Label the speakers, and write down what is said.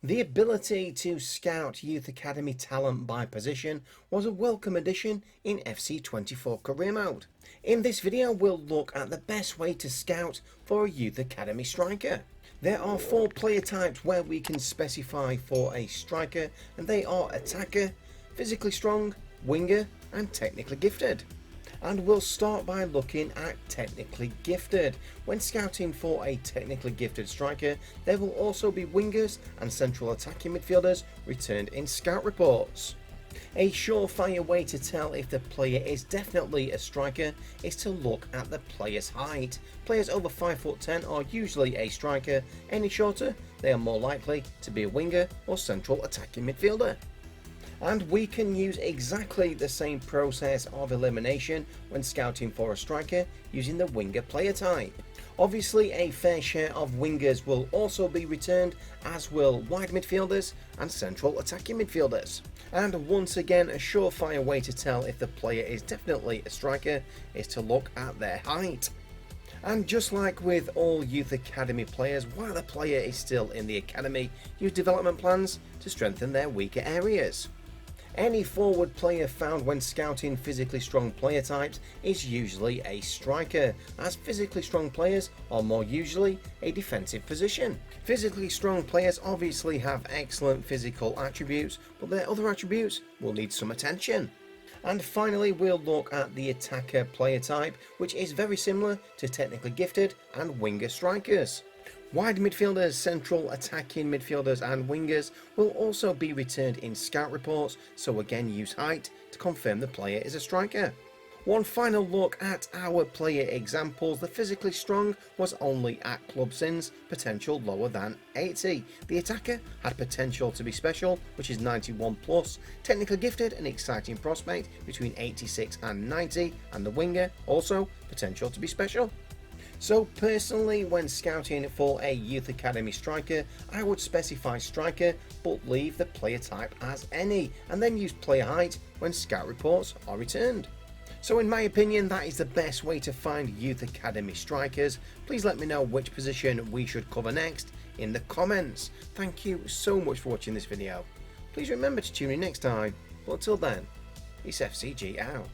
Speaker 1: The ability to scout Youth Academy talent by position was a welcome addition in FC24 Career Mode. In this video we'll look at the best way to scout for a Youth Academy striker. There are 4 player types where we can specify for a striker, and they are attacker, physically strong, winger and technically gifted. And we'll start by looking at technically gifted. When scouting for a technically gifted striker, there will also be wingers and central attacking midfielders returned in scout reports. A surefire way to tell if the player is definitely a striker is to look at the player's height. Players over 5'10" are usually a striker. Any shorter, they are more likely to be a winger or central attacking midfielder. And we can use exactly the same process of elimination when scouting for a striker using the winger player type. Obviously a fair share of wingers will also be returned, as will wide midfielders and central attacking midfielders. And once again, a surefire way to tell if the player is definitely a striker is to look at their height. And just like with all Youth Academy players, while the player is still in the academy, use development plans to strengthen their weaker areas. Any forward player found when scouting physically strong player types is usually a striker, as physically strong players are more usually a defensive position. Physically strong players obviously have excellent physical attributes, but their other attributes will need some attention. And finally we'll look at the attacker player type, which is very similar to technically gifted and winger strikers. Wide midfielders, central attacking midfielders and wingers will also be returned in scout reports, so again use height to confirm the player is a striker. One final look at our player examples. The physically strong was only at club sins, potential lower than 80. The attacker had potential to be special, which is 91 plus, technically gifted and exciting prospect between 86 and 90, and the winger also potential to be special. So personally, when scouting for a Youth Academy striker, I would specify striker but leave the player type as any, and then use player height when scout reports are returned. So in my opinion, that is the best way to find Youth Academy strikers. Please let me know which position we should cover next in the comments. Thank you so much for watching this video. Please remember to tune in next time, but until then, it's FCG out.